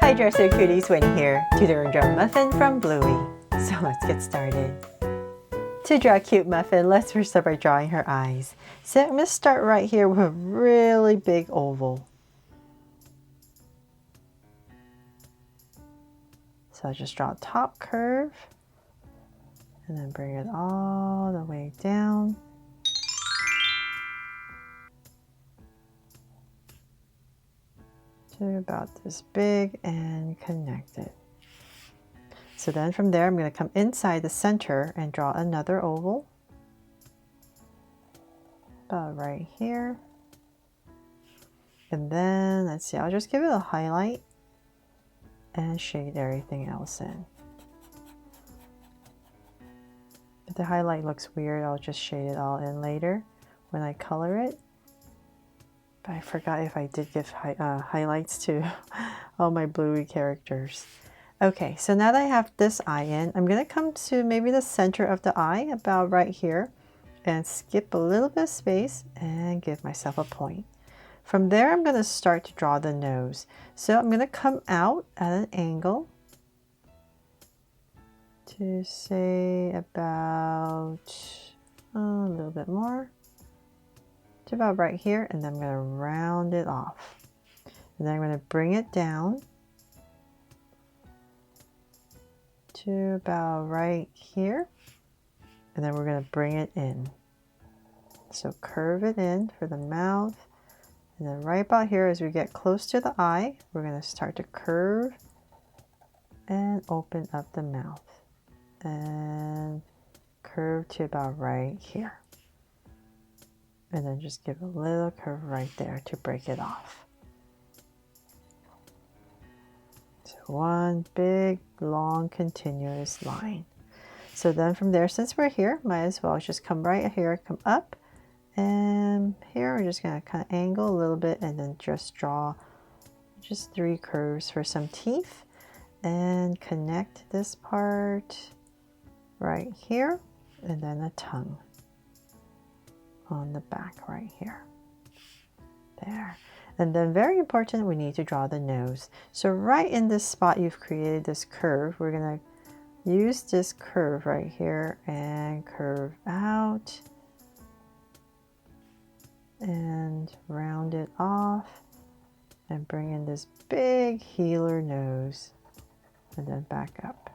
Hi Dresser Cuties, Winnie here, tutor and draw Muffin from Bluey. So let's get started. To draw cute Muffin, let's first start by drawing her eyes. So I'm going to start right here with a really big oval. So I'll just draw a top curve and then bring it all the way down. To about this big and connect it. So then from there, I'm going to come inside the center and draw another oval. About right here. And then, let's see, I'll just give it a highlight and shade everything else in. If the highlight looks weird, I'll just shade it all in later when I color it. But I forgot if I did give highlights to all my Bluey characters. Okay, so now that I have this eye in, I'm going to come to maybe the center of the eye, about right here, and skip a little bit of space and give myself a point. From there, I'm going to start to draw the nose. So I'm going to come out at an angle to say about a little bit more, to about right here, and then I'm going to round it off. And then I'm going to bring it down to about right here, and then we're going to bring it in. So curve it in for the mouth, and then right about here as we get close to the eye, we're going to start to curve and open up the mouth and curve to about right here, and then just give a little curve right there to break it off. So one big long continuous line. So then from there, since we're here, might as well just come right here, come up, and here we're just going to kind of angle a little bit and then just draw just 3 curves for some teeth and connect this part right here, and then a tongue on the back right here. There. And then very important, we need to draw the nose. So right in this spot you've created this curve, we're going to use this curve right here and curve out and round it off and bring in this big healer nose and then back up.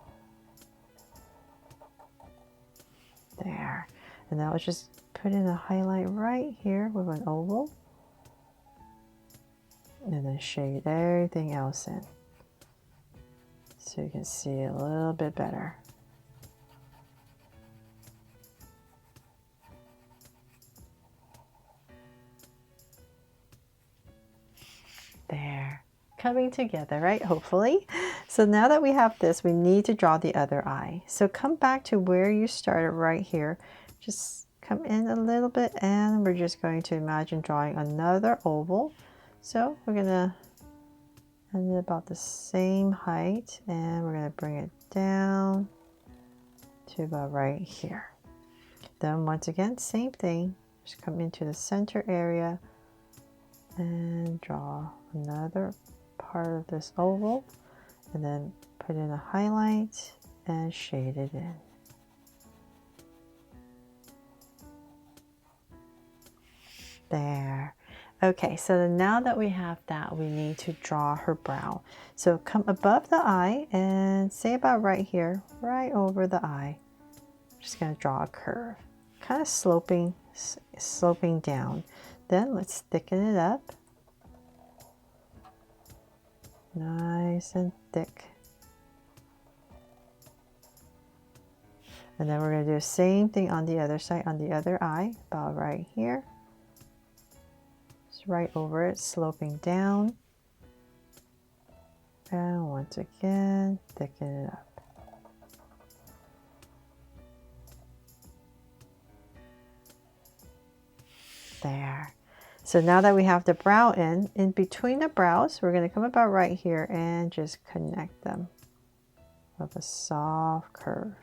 There. And now let's just put in a highlight right here with an oval. And then shade everything else in so you can see it a little bit better. There, coming together, right? Hopefully. So now that we have this, we need to draw the other eye. So come back to where you started right here. Just come in a little bit, and we're just going to imagine drawing another oval. So we're going to end it about the same height, and we're going to bring it down to about right here. Then once again, same thing. Just come into the center area and draw another part of this oval, and then put in a highlight and shade it in. There. Okay, so now that we have that, we need to draw her brow. So come above the eye and say about right here, right over the eye. I'm just going to draw a curve, kind of sloping down. Then let's thicken it up. Nice and thick. And then we're going to do the same thing on the other side, on the other eye, about right here. Right over it, sloping down, and once again thicken it up. There. So now that we have the brow in between the brows, we're going to come about right here and just connect them with a soft curve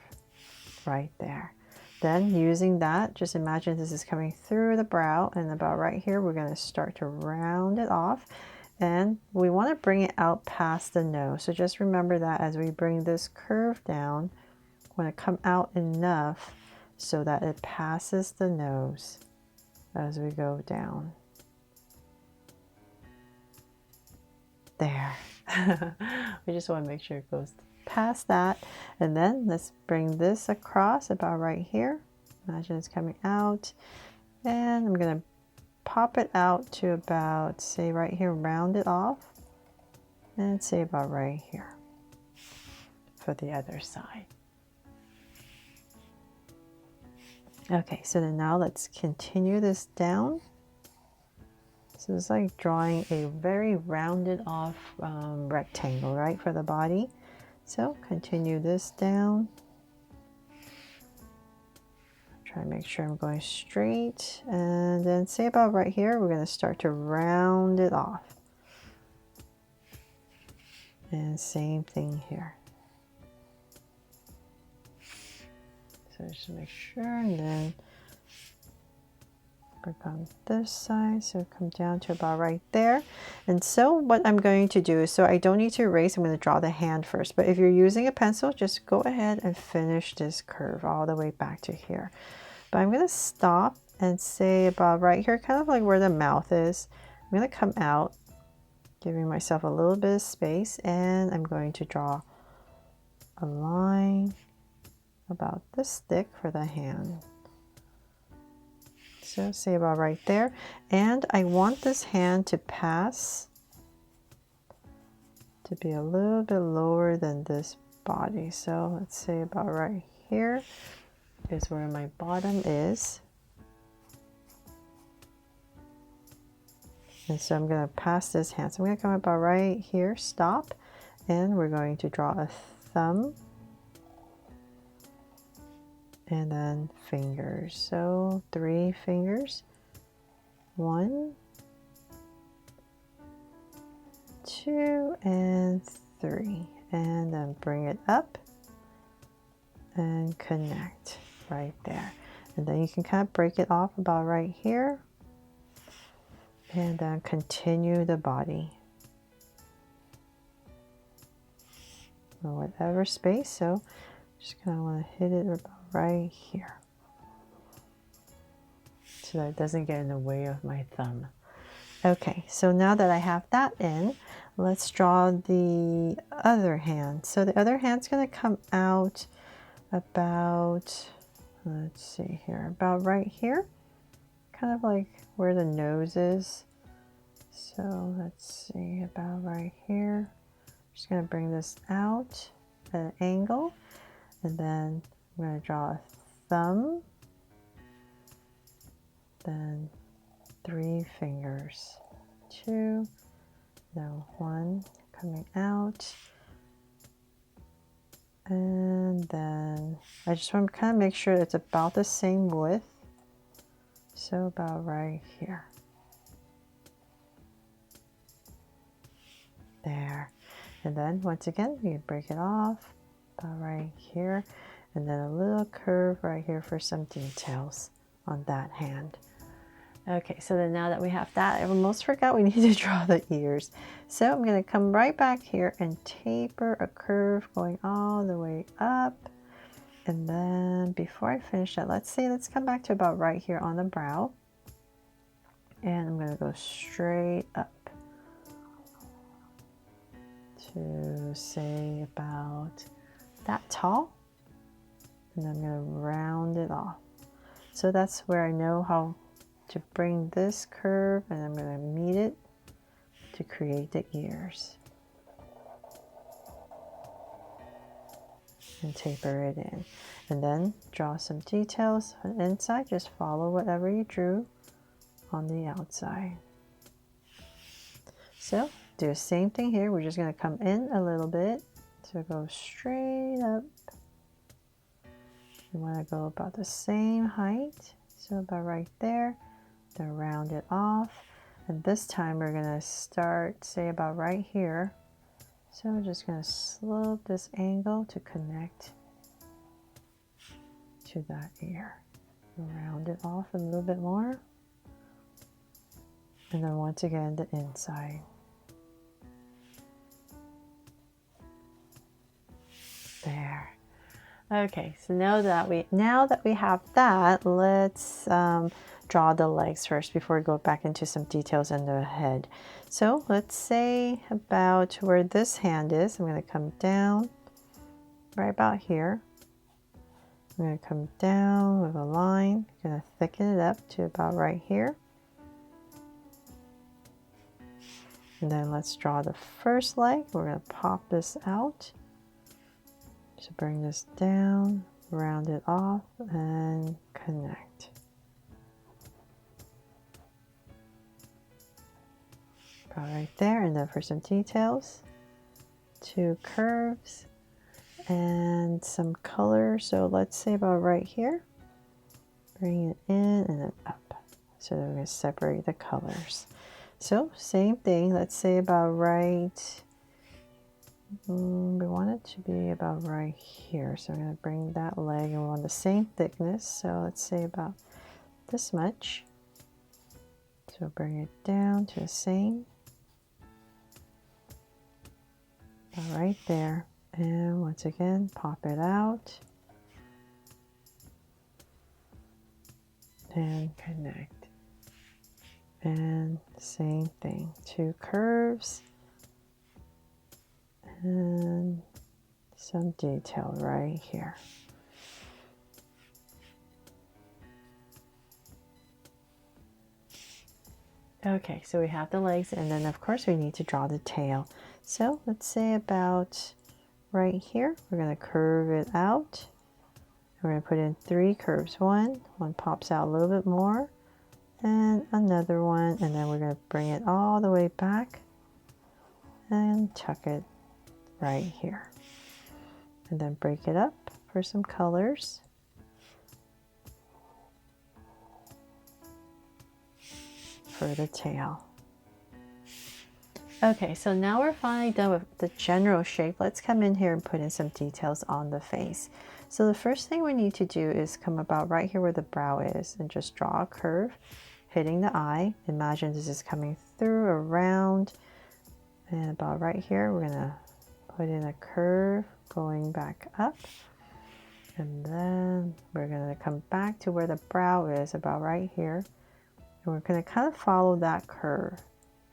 right there. Then using that, just imagine this is coming through the brow, and about right here, we're going to start to round it off. And we want to bring it out past the nose. So just remember that as we bring this curve down, we want to come out enough so that it passes the nose as we go down. There. We just want to make sure it goes past that. And then let's bring this across about right here. Imagine it's coming out. And I'm going to pop it out to about, say right here, round it off. And say about right here for the other side. Okay, so then now let's continue this down. So it's like drawing a very rounded off rectangle, right, for the body. So continue this down. Try to make sure I'm going straight. And then say about right here, we're going to start to round it off. And same thing here. So just make sure, and then work on this side, so come down to about right there. And so what I'm going to do is, so I don't need to erase, I'm going to draw the hand first, but if you're using a pencil, just go ahead and finish this curve all the way back to here. But I'm going to stop and say about right here, kind of like where the mouth is. I'm going to come out, giving myself a little bit of space, and I'm going to draw a line about this thick for the hand. So say about right there. And I want this hand to pass, to be a little bit lower than this body. So let's say about right here is where my bottom is. And so I'm going to pass this hand. So I'm going to come about right here, stop, and we're going to draw a thumb. And then fingers. So 3 fingers. 1, 2, and 3. And then bring it up and connect right there. And then you can kind of break it off about right here. And then continue the body. Or whatever space. So just kind of want to hit it about right here, so that it doesn't get in the way of my thumb. Okay, so now that I have that in, let's draw the other hand. So the other hand's going to come out about, let's see here, about right here, kind of like where the nose is. So let's see, about right here. Just going to bring this out at an angle, and then I'm going to draw a thumb, then 3 fingers, 2, then 1 coming out, and then I just want to kind of make sure it's about the same width, so about right here. There. And then once again, you break it off about right here. And then a little curve right here for some details on that hand. Okay, so then now that we have that, I almost forgot we need to draw the ears. So I'm going to come right back here and taper a curve going all the way up. And then before I finish that, let's come back to about right here on the brow. And I'm going to go straight up to say about that tall. And I'm going to round it off. So that's where I know how to bring this curve, and I'm going to meet it to create the ears. And taper it in. And then draw some details on the inside. Just follow whatever you drew on the outside. So do the same thing here. We're just going to come in a little bit. So go straight up. You want to go about the same height, so about right there, then round it off. And this time we're going to start, say about right here. So we're just going to slope this angle to connect to that ear. Round it off a little bit more. And then once again, the inside. Okay, so now that we have that, let's draw the legs first before we go back into some details in the head. So let's say about where this hand is. I'm going to come down right about here. I'm going to come down with a line. I'm going to thicken it up to about right here. And then let's draw the first leg. We're going to pop this out. So bring this down, round it off, and connect. About right there. And then for some details, 2 curves and some color. So let's say about right here. Bring it in and then up. So we're going to separate the colors. So same thing. Let's say about right. We want it to be about right here. So I'm going to bring that leg and we want the same thickness. So let's say about this much. So bring it down to the same. About right there. And once again, pop it out. And connect. And same thing. 2 curves. And some detail right here. Okay, so we have the legs, and then of course we need to draw the tail. So let's say about right here, we're going to curve it out. We're going to put in 3 curves. One pops out a little bit more, and another one, and then we're going to bring it all the way back and tuck it right here. And then break it up for some colors. For the tail. Okay, so now we're finally done with the general shape. Let's come in here and put in some details on the face. So the first thing we need to do is come about right here where the brow is and just draw a curve, hitting the eye. Imagine this is coming through, around, and about right here, we're gonna put in a curve going back up. And then we're gonna come back to where the brow is, about right here. And we're going to kind of follow that curve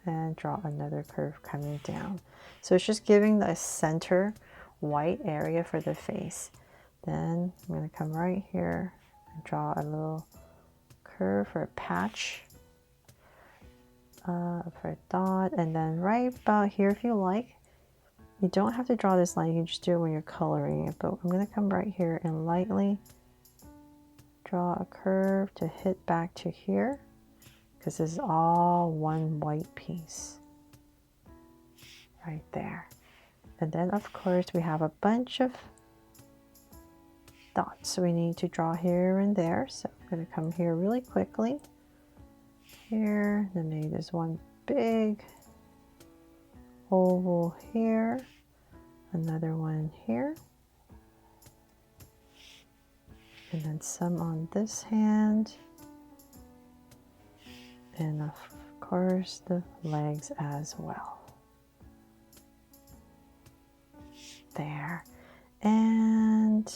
and draw another curve coming down. So it's just giving the center white area for the face. Then I'm going to come right here and draw a little curve for a patch, for a dot. And then right about here, if you like, you don't have to draw this line. You can just do it when you're coloring it. But I'm going to come right here and lightly draw a curve to hit back to here. Because this is all one white piece right there. And then of course we have a bunch of dots we need to draw here and there. So I'm going to come here really quickly. Here, then maybe there's one big oval here, another one here, and then some on this hand. And of course the legs as well. There. And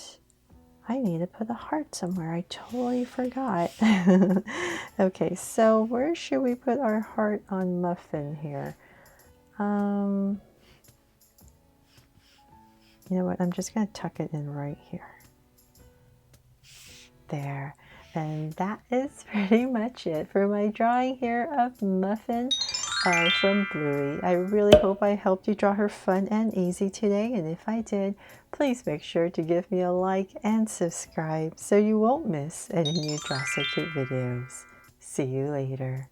I need to put a heart somewhere. I totally forgot. Okay, so where should we put our heart on Muffin here? You know what? I'm just going to tuck it in right here. There. And that is pretty much it for my drawing here of Muffin from Bluey. I really hope I helped you draw her fun and easy today. And if I did, please make sure to give me a like and subscribe so you won't miss any new Draw So Cute videos. See you later.